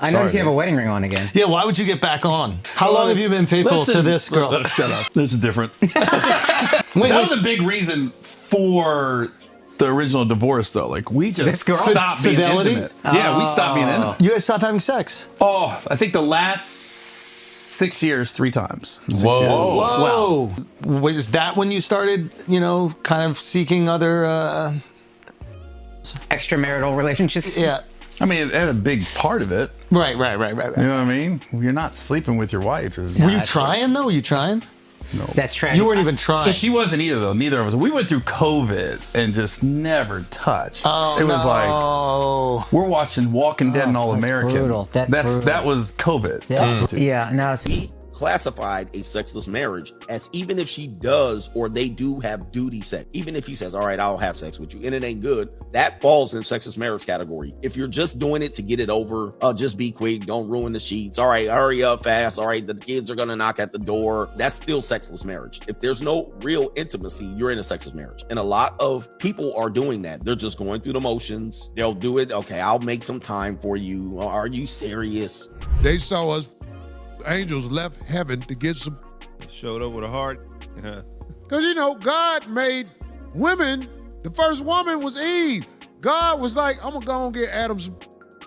I noticed you have a wedding ring on again. Yeah, why would you get back on? How long have you been faithful to this girl? Shut up. This is different. That was a big reason for the original divorce, though. Like, we just stopped being intimate. Yeah, we stopped being intimate. You guys stopped having sex? Oh, I think the last 6 years, 3 times. Whoa. Wait, is that when you started, kind of seeking other... extramarital relationships? Yeah. I mean, it had a big part of it. Right. You know what I mean? You're not sleeping with your wife. Were you trying, though? Were you trying? No. That's tragic. You weren't even trying. She wasn't either, though. Neither of us. We went through COVID and just never touched. Oh, it was like, we're watching Walking Dead and All American. Brutal. That's brutal. That was COVID. Yeah, no. He classified a sexless marriage as even if she does or they do have duty sex, even if he says, all right, I'll have sex with you and it ain't good, that falls in sexless marriage category. If you're just doing it to get it over, just be quick, don't ruin the sheets, all right, hurry up fast, all right, the kids are gonna knock at the door, that's still sexless marriage. If there's no real intimacy, you're in a sexless marriage. And a lot of people are doing that. They're just going through the motions. They'll do it, okay, I'll make some time for you. Are you serious? They saw us angels left heaven to get some. Showed up with a heart. Because, God made women. The first woman was Eve. God was like, I'm going to go and get Adam some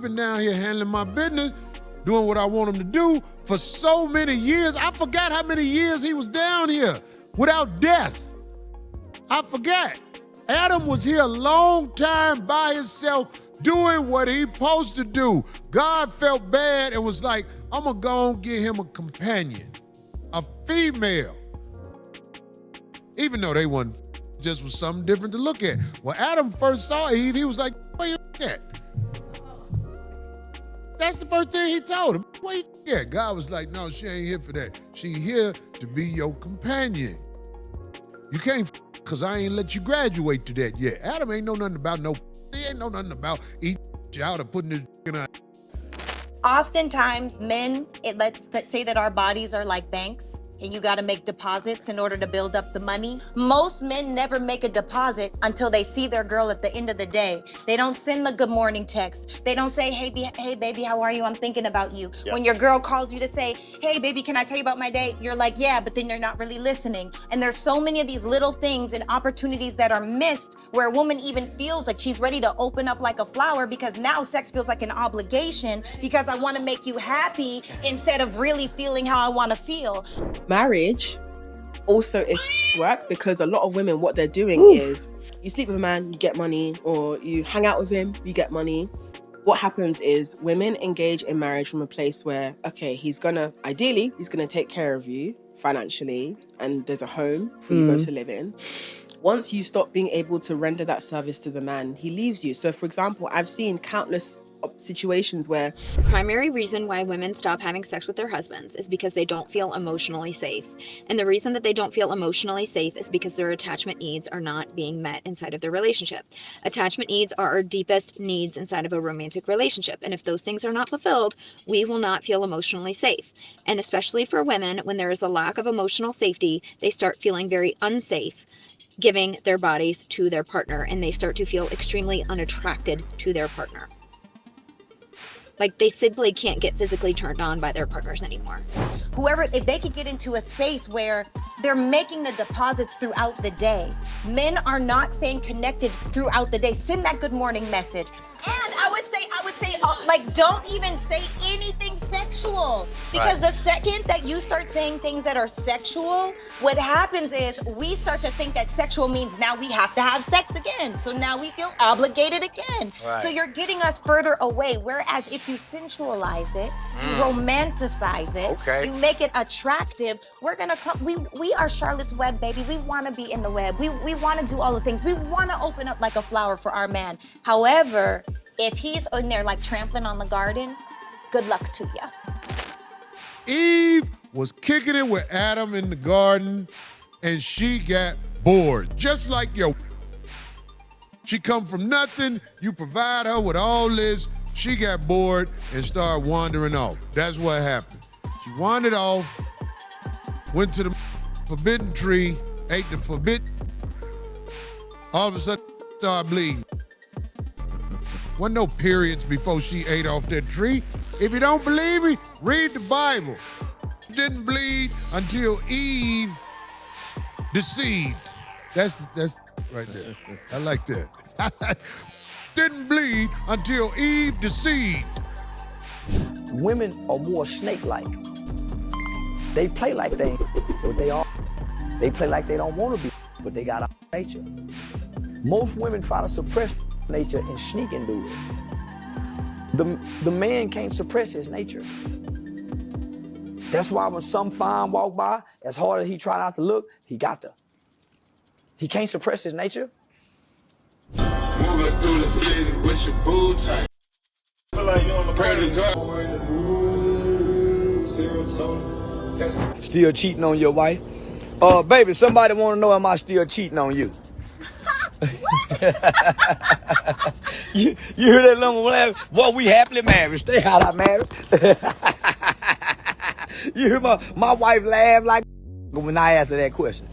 been down here handling my business, doing what I want him to do for so many years. I forgot how many years he was down here without death. I forgot. Adam was here a long time by himself doing what he supposed to do. God felt bad and was like, I'm gonna go and get him a companion, a female. Even though they wasn't, just was something different to look at. When Adam first saw Eve, he was like, what you at? That's the first thing he told him. What you at? God was like, no, she ain't here for that. She here to be your companion. You can't because I ain't let you graduate to that yet. Adam ain't know nothing about no. He ain't know nothing about eating out or putting his in a. Oftentimes, men, let's say that our bodies are like banks and you got to make deposits in order to build up the money. Most men never make a deposit until they see their girl at the end of the day. They don't send the good morning text. They don't say, hey baby, how are you? I'm thinking about you. Yep. When your girl calls you to say, hey baby, can I tell you about my day? You're like, yeah, but then you're not really listening. And there's so many of these little things and opportunities that are missed where a woman even feels like she's ready to open up like a flower because now sex feels like an obligation because I want to make you happy instead of really feeling how I want to feel. Marriage also is work because a lot of women, what they're doing is you sleep with a man, you get money, or you hang out with him, you get money. What happens is women engage in marriage from a place where, okay, ideally, he's gonna take care of you financially and there's a home for you both to live in. Once you stop being able to render that service to the man, he leaves you. So for example, I've seen countless situations where the primary reason why women stop having sex with their husbands is because they don't feel emotionally safe. And the reason that they don't feel emotionally safe is because their attachment needs are not being met inside of their relationship. Attachment needs are our deepest needs inside of a romantic relationship. And if those things are not fulfilled, we will not feel emotionally safe. And especially for women, when there is a lack of emotional safety, they start feeling very unsafe giving their bodies to their partner, and they start to feel extremely unattracted to their partner. Like, they simply can't get physically turned on by their partners anymore. Whoever, if they could get into a space where they're making the deposits throughout the day. Men are not staying connected throughout the day. Send that good morning message. And I would say, like, don't even say anything sexual. Because the second that you start saying things that are sexual, what happens is we start to think that sexual means now we have to have sex again. So now we feel obligated again. So you're getting us further away. Whereas if you sensualize it, you romanticize it, you make it attractive, we're gonna come, we are Charlotte's Web, baby. We wanna be in the web. We wanna do all the things. We wanna open up like a flower for our man. However, if he's in there like trampling on the garden, good luck to ya. Eve was kicking it with Adam in the garden and she got bored, just like yo. She come from nothing, you provide her with all this, she got bored and started wandering off. That's what happened. She wandered off, went to the forbidden tree, ate the forbidden, all of a sudden started bleeding. Wasn't no periods before she ate off that tree. If you don't believe me, read the Bible. Didn't bleed until Eve deceived. That's right there. I like that. Didn't bleed until Eve deceived. Women are more snake-like. They play like they ain't what they are. They play like they don't want to be, but they got a nature. Most women try to suppress nature and sneak and do it. The man can't suppress his nature. That's why when some fine walk by, as hard as he try not to look, he got to. He can't suppress his nature. Moving through the city with your boo tight. Pray to God. Still cheating on your wife? Baby, somebody want to know, am I still cheating on you? you hear that number laugh? Boy, we happily married. Stay out of marriage. You hear my wife laugh like when I answer that question.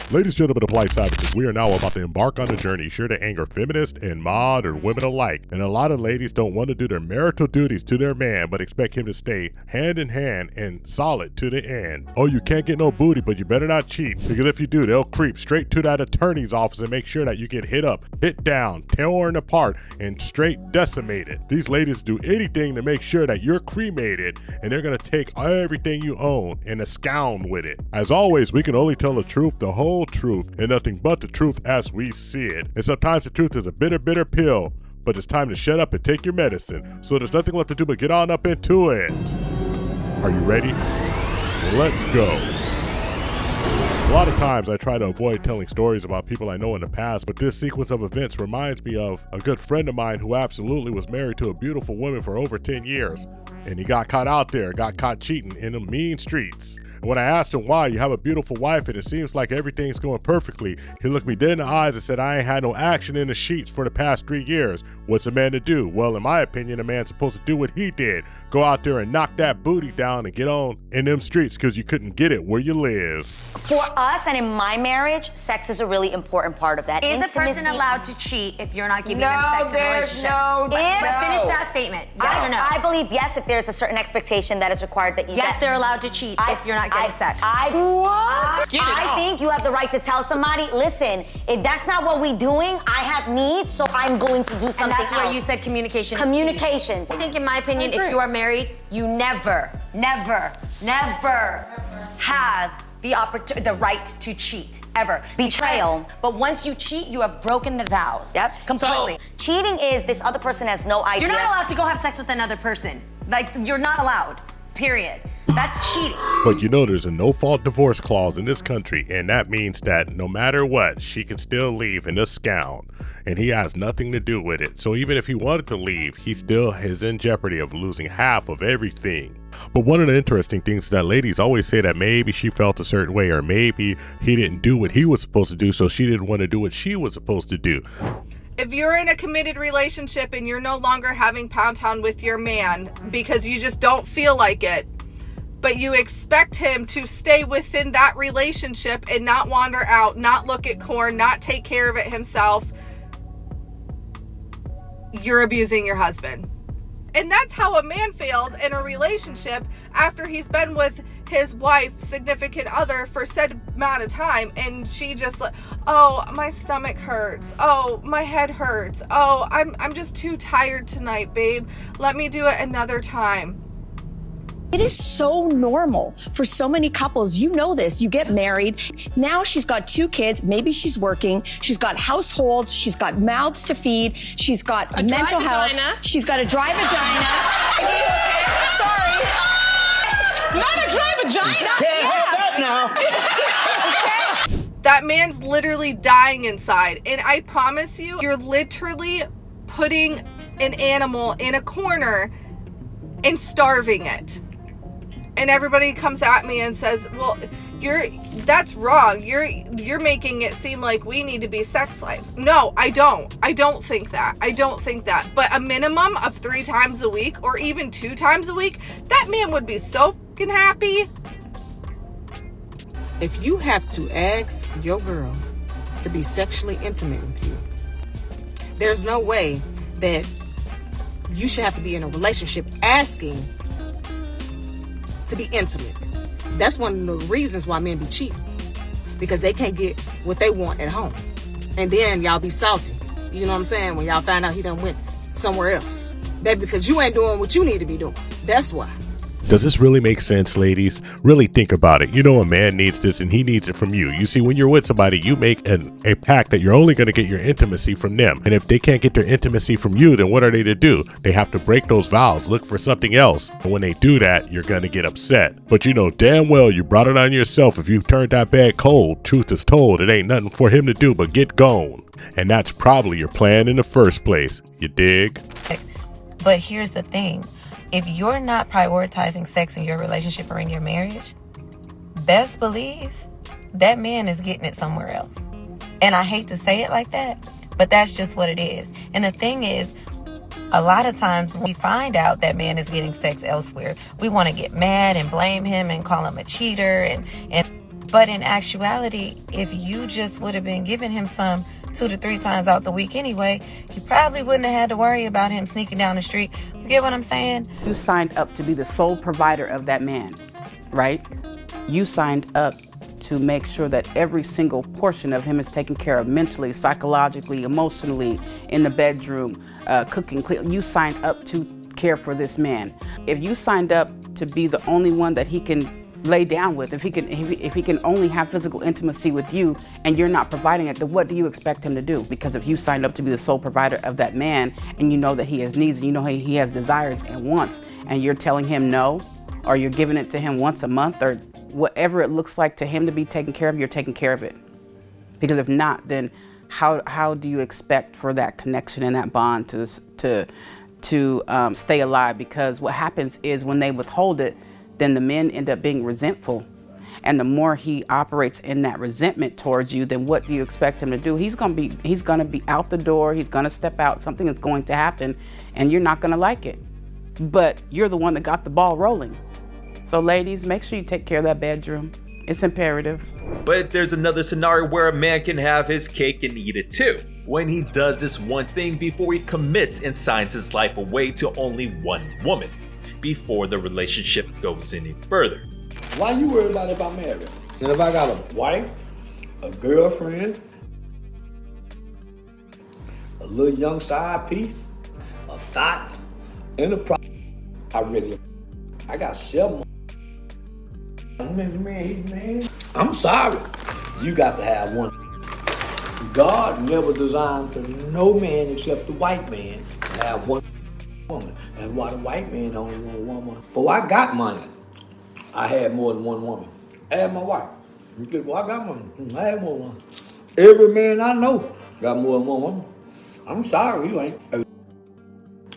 Ladies and gentlemen of Polite Savages, we are now about to embark on a journey sure to anger feminists and modern women alike. And a lot of ladies don't want to do their marital duties to their man, but expect him to stay hand in hand and solid to the end. Oh, you can't get no booty, but you better not cheat, because if you do, they'll creep straight to that attorney's office and make sure that you get hit up, hit down, torn apart, and straight decimated. These ladies do anything to make sure that you're cremated, and they're going to take everything you own and abscond with it. As always, we can only tell the truth, the whole truth, and nothing but the truth as we see it. And sometimes the truth is a bitter, bitter pill, but it's time to shut up and take your medicine. So there's nothing left to do but get on up into it. Are you ready? Let's go. A lot of times I try to avoid telling stories about people I know in the past, but this sequence of events reminds me of a good friend of mine who absolutely was married to a beautiful woman for over 10 years. And he got caught out there, got caught cheating in the mean streets. And when I asked him why, you have a beautiful wife and it seems like everything's going perfectly, he looked me dead in the eyes and said, I ain't had no action in the sheets for the past 3 years. What's a man to do? Well, in my opinion, a man's supposed to do what he did. Go out there and knock that booty down and get on in them streets because you couldn't get it where you live. For us and in my marriage, sex is a really important part of that. Is the person allowed to cheat if you're not giving them sex in a relationship? But finish that statement. Yes or no? I believe yes if there's a certain expectation that is required that you Yes, they're allowed to cheat if you're not getting sex. I think you have the right to tell somebody, listen, if that's not what we're doing, I have needs, so I'm going to do something And that's where else. you said communication. Communication. I think in my opinion, if you are married, you never have the right to cheat, ever. Betrayal. But once you cheat, you have broken the vows. Yep. Completely. So, cheating is this other person has no idea. You're not allowed to go have sex with another person. Like, you're not allowed, period. That's cheating. But you know there's a no-fault divorce clause in this country, and that means that no matter what, she can still leave and abscond, and he has nothing to do with it. So even if he wanted to leave, he still is in jeopardy of losing half of everything. But one of the interesting things is that ladies always say that maybe she felt a certain way, or maybe he didn't do what he was supposed to do, so she didn't want to do what she was supposed to do. If you're in a committed relationship and you're no longer having pound town with your man because you just don't feel like it, but you expect him to stay within that relationship and not wander out, not look at corn, not take care of it himself, you're abusing your husband. And that's how a man feels in a relationship after he's been with his wife, significant other, for said amount of time, and she just like, oh, my stomach hurts, oh, my head hurts, oh, I'm just too tired tonight, babe, let me do it another time. It is so normal for so many couples. You know this. You get married. Now she's got 2 kids. Maybe she's working. She's got households. She's got mouths to feed. She's got mental health. She's got a dry vagina. Sorry. Not a dry vagina. Can't have that now. That man's literally dying inside. And I promise you, you're literally putting an animal in a corner and starving it. And everybody comes at me and says, well, that's wrong. You're making it seem like we need to be sex slaves. No, I don't think that. But a minimum of 3 times a week or even 2 times a week, that man would be so fucking happy. If you have to ask your girl to be sexually intimate with you, there's no way that you should have to be in a relationship asking to be intimate. That's one of the reasons why men be cheating, because they can't get what they want at home. And then y'all be salty. You know what I'm saying? When y'all find out he done went somewhere else. That because you ain't doing what you need to be doing. That's why. Does this really make sense, ladies? Really think about it. You know a man needs this and he needs it from you. You see, when you're with somebody, you make a pact that you're only going to get your intimacy from them. And if they can't get their intimacy from you, then what are they to do? They have to break those vows, look for something else. And when they do that, you're going to get upset. But you know damn well you brought it on yourself. If you turned that bad cold, truth is told, it ain't nothing for him to do but get gone. And that's probably your plan in the first place. You dig? But here's the thing. If you're not prioritizing sex in your relationship or in your marriage, best believe that man is getting it somewhere else. And I hate to say it like that, but that's just what it is. And the thing is, a lot of times when we find out that man is getting sex elsewhere, we want to get mad and blame him and call him a cheater. But in actuality, if you just would have been giving him some 2 to 3 times out the week anyway, you probably wouldn't have had to worry about him sneaking down the street. You get what I'm saying? You signed up to be the sole provider of that man, right? You signed up to make sure that every single portion of him is taken care of mentally, psychologically, emotionally, in the bedroom, cooking, cleaning. You signed up to care for this man. If you signed up to be the only one that he can lay down with, if he can only have physical intimacy with you and you're not providing it, then what do you expect him to do? Because if you signed up to be the sole provider of that man and you know that he has needs and you know he has desires and wants, and you're telling him no, or you're giving it to him once a month, or whatever it looks like to him to be taken care of, you're taking care of it. Because if not, then how do you expect for that connection and that bond to stay alive? Because what happens is when they withhold it, then the men end up being resentful. And the more he operates in that resentment towards you, then what do you expect him to do? He's gonna be out the door, he's gonna step out, something is going to happen, and you're not gonna like it. But you're the one that got the ball rolling. So ladies, make sure you take care of that bedroom. It's imperative. But there's another scenario where a man can have his cake and eat it too. When he does this one thing before he commits and signs his life away to only one woman, before the relationship goes any further. Why you worried about if I'm married? And if I got a wife, a girlfriend, a little young side piece, a thought, and a I got 7. Man, I'm sorry. You got to have one. God never designed for no man except the white man to have one woman. That's why the white man only want one woman. Before I got money, I had more than one woman. I had my wife. Before I got money, I had more than one. Every man I know got more than one woman. I'm sorry, you ain't.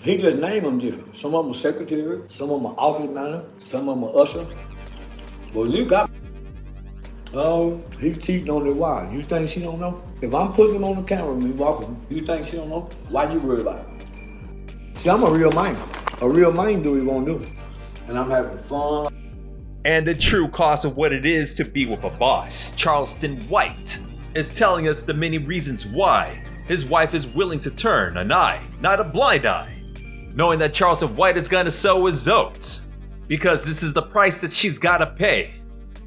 He just named them different. Some of them are secretary, some of them are office manager, some of them are usher. Well, you got, he's cheating on his wife. You think she don't know? If I'm putting him on the camera and me walking, you think she don't know? Why you worried about it? See, I'm a real man. A real man do what he won't do. And I'm having fun. And the true cost of what it is to be with a boss, Charleston White, is telling us the many reasons why his wife is willing to turn an eye, not a blind eye, knowing that Charleston White is gonna sow his oats, because this is the price that she's gotta pay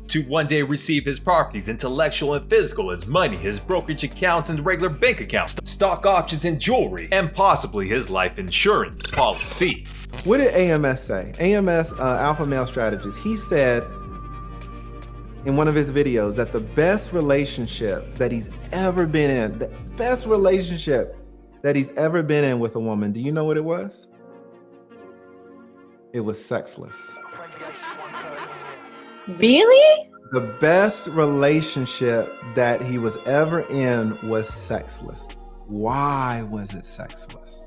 to one day receive his properties, intellectual and physical, his money, his brokerage accounts and regular bank accounts, stock options and jewelry, and possibly his life insurance policy. What did AMS say? AMS, Alpha Male Strategist, he said in one of his videos that the best relationship that he's ever been in, the best relationship that he's ever been in with a woman, do you know what it was? It was sexless. Really? The best relationship that he was ever in was sexless. Why was it sexless?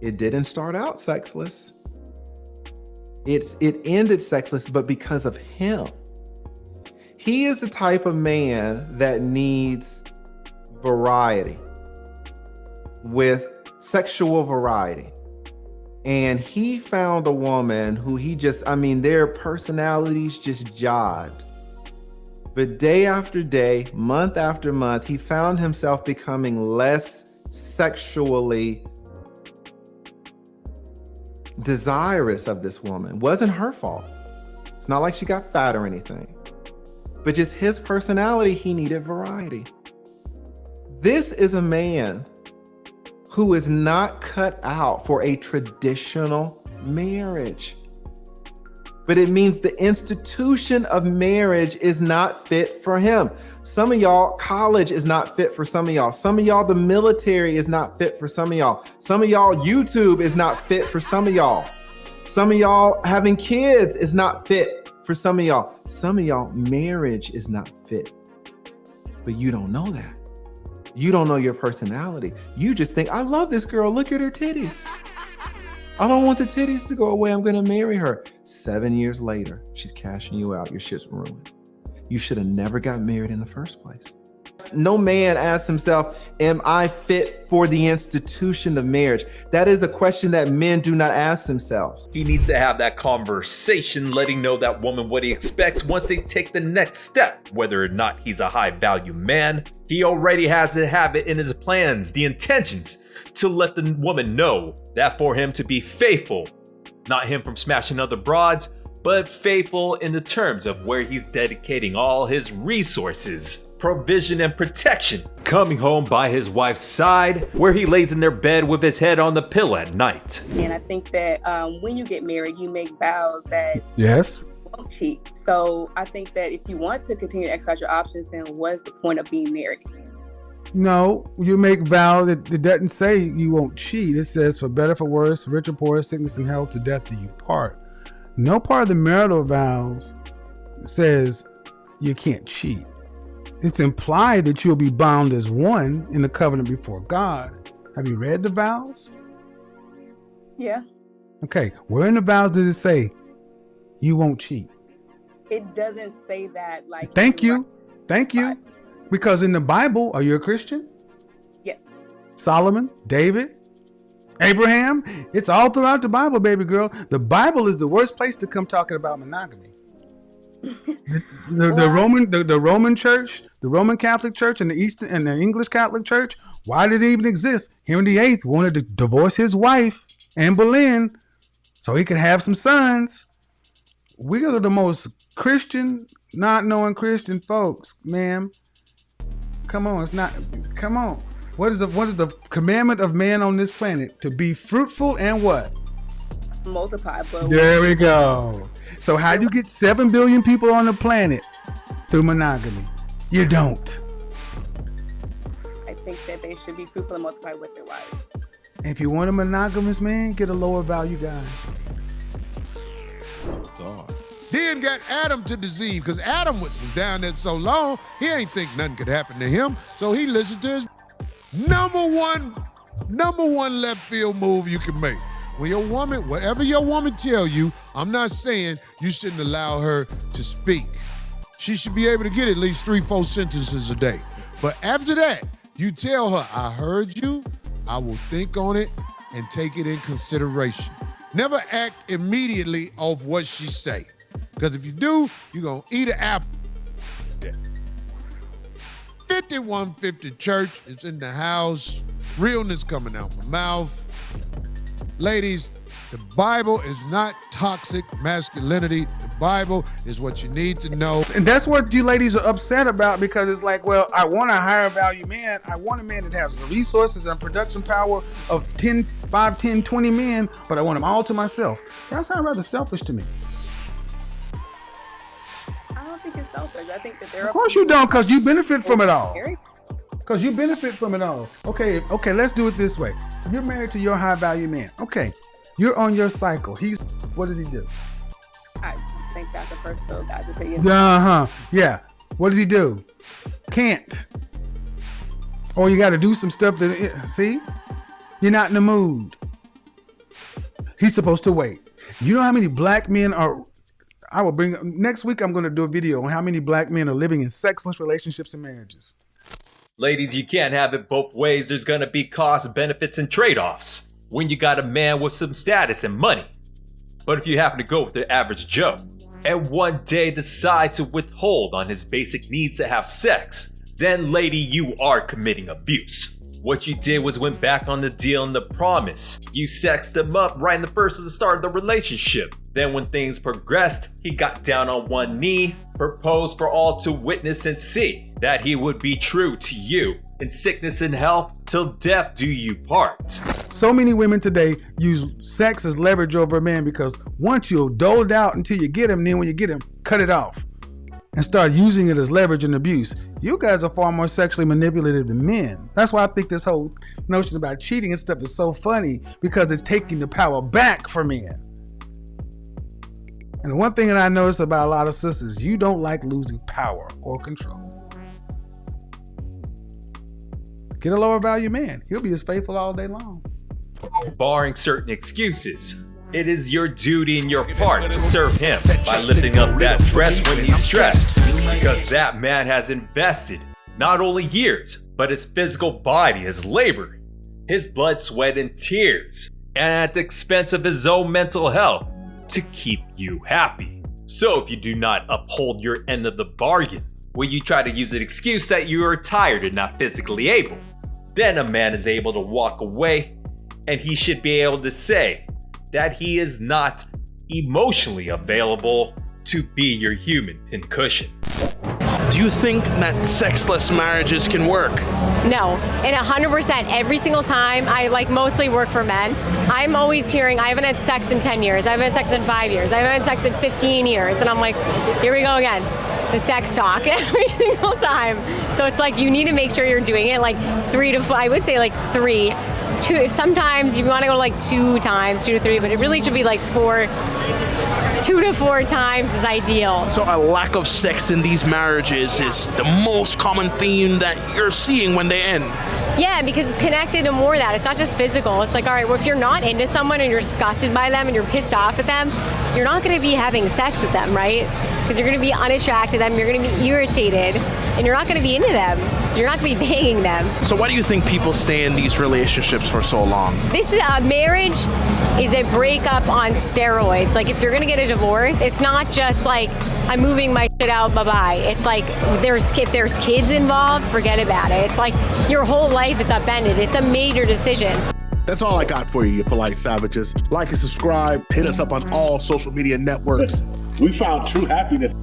It didn't start out sexless. It ended sexless, but because of him. He is the type of man that needs variety, with sexual variety. And he found a woman who their personalities just jived. But day after day, month after month, he found himself becoming less sexually desirous of this woman. Wasn't her fault. It's not like she got fat or anything. But just his personality, he needed variety. This is a man who is not cut out for a traditional marriage. But it means the institution of marriage is not fit for him. Some of y'all, college is not fit for some of y'all. Some of y'all, the military is not fit for some of y'all. Some of y'all, YouTube is not fit for some of y'all. Some of y'all, having kids is not fit for some of y'all. Some of y'all, marriage is not fit. But you don't know that. You don't know your personality. You just think, I love this girl. Look at her titties. I don't want the titties to go away. I'm going to marry her. 7 years later, she's cashing you out. Your shit's ruined. You should have never got married in the first place. No man asks himself, am I fit for the institution of marriage? That is a question that men do not ask themselves. He needs to have that conversation, letting know that woman what he expects once they take the next step. Whether or not he's a high value man, he already has to have it in his plans, the intentions, to let the woman know that for him to be faithful, not him from smashing other broads, but faithful in the terms of where he's dedicating all his resources, provision, and protection. Coming home by his wife's side, where he lays in their bed with his head on the pillow at night. And I think that when you get married, you make vows that Yes. you won't cheat. So I think that if you want to continue to exercise your options, then what's the point of being married? No, you make vows. It doesn't say you won't cheat. It says for better, for worse, rich or poor, sickness and health, to death do you part. No part of the marital vows says you can't cheat. It's implied that you'll be bound as one in the covenant before God. Have you read the vows? Yeah. Okay, where in the vows does it say you won't cheat? It doesn't say that like. Thank you. Thank you. Because in the Bible, are you a Christian? Yes. Solomon, David, Abraham, it's all throughout the Bible, baby girl. The Bible is the worst place to come talking about monogamy. The Roman Church, the Roman Catholic Church, and the Eastern and the English Catholic Church. Why did it even exist? Henry VIII wanted to divorce his wife, Anne Boleyn, so he could have some sons. We are the most Christian, not knowing Christian folks, ma'am. Come on, it's not. Come on. What is the commandment of man on this planet? To be fruitful and what? Multiply. But there we go. So how do you get 7 billion people on the planet? Through monogamy. You don't. I think that they should be fruitful and multiply with their wives. If you want a monogamous man, get a lower value guy. Then got Adam to deceive, because Adam was down there so long, he ain't think nothing could happen to him. So he listened to his number one left field move you can make. When your woman, whatever your woman tell you, I'm not saying you shouldn't allow her to speak. She should be able to get at least 3-4 sentences a day. But after that, you tell her, I heard you, I will think on it and take it in consideration. Never act immediately off what she say. Because if you do, you're going to eat an apple. 5150 Church is in the house. Realness coming out my mouth. Ladies, the Bible is not toxic masculinity. The Bible is what you need to know. And that's what you ladies are upset about, because it's like, well, I want a higher value man. I want a man that has the resources and production power of 5, 10, 20 men, but I want them all to myself. That sounds rather selfish to me. I don't think it's selfish. I think that there Of course you don't, because you benefit from it all. Because you benefit from it all. Okay, let's do it this way. You're married to your high value man. Okay, you're on your cycle. What does he do? I think that's the first little guy's opinion. Yeah. What does he do? Can't. Or you got to do some stuff see? You're not in the mood. He's supposed to wait. You know how many black men are... next week I'm going to do a video on how many black men are living in sexless relationships and marriages. Ladies, you can't have it both ways. There's gonna be costs, benefits, and trade-offs when you got a man with some status and money. But if you happen to go with the average Joe, and one day decide to withhold on his basic needs to have sex, then lady, you are committing abuse. What you did was went back on the deal and the promise. You sexed him up right in the first of the start of the relationship. Then when things progressed, he got down on one knee, proposed for all to witness and see that he would be true to you in sickness and health till death do you part. So many women today use sex as leverage over a man because once you'll dole it out until you get him, then when you get him, cut it off and start using it as leverage and abuse. You guys are far more sexually manipulative than men. That's why I think this whole notion about cheating and stuff is so funny, because it's taking the power back from men. And the one thing that I notice about a lot of sisters, you don't like losing power or control. Get a lower value man. He'll be as faithful all day long. Barring certain excuses, it is your duty and your part to serve him by lifting up that dress when he's stressed, because that man has invested not only years, but his physical body, his labor, his blood, sweat, and tears, and at the expense of his own mental health to keep you happy. So if you do not uphold your end of the bargain, where you try to use an excuse that you are tired and not physically able, then a man is able to walk away, and he should be able to say that he is not emotionally available to be your human pincushion. Do you think that sexless marriages can work? No, and 100% every single time. I mostly work for men. I'm always hearing, I haven't had sex in 10 years, I haven't had sex in 5 years, I haven't had sex in 15 years, and I'm like, here we go again. The sex talk every single time. So it's like, you need to make sure you're doing it 3 to 4, I would say 3. 2, sometimes you want to go 2 times, 2 to 3, but it really should be 4. 2 to 4 times is ideal. So a lack of sex in these marriages is the most common theme that you're seeing when they end. Yeah, because it's connected to more of that. It's not just physical. It's like, all right, well, if you're not into someone and you're disgusted by them and you're pissed off at them, you're not going to be having sex with them, right? Because you're going to be unattracted to them, you're going to be irritated, and you're not going to be into them. So you're not going to be banging them. So why do you think people stay in these relationships for so long? This is marriage is a breakup on steroids. If you're going to get a divorce, it's not just I'm moving my shit out, bye-bye. It's if there's kids involved, forget about it. It's your whole life is upended. It's a major decision. That's all I got for you, you polite savages. Like and subscribe. Hit us up on all social media networks. We found true happiness.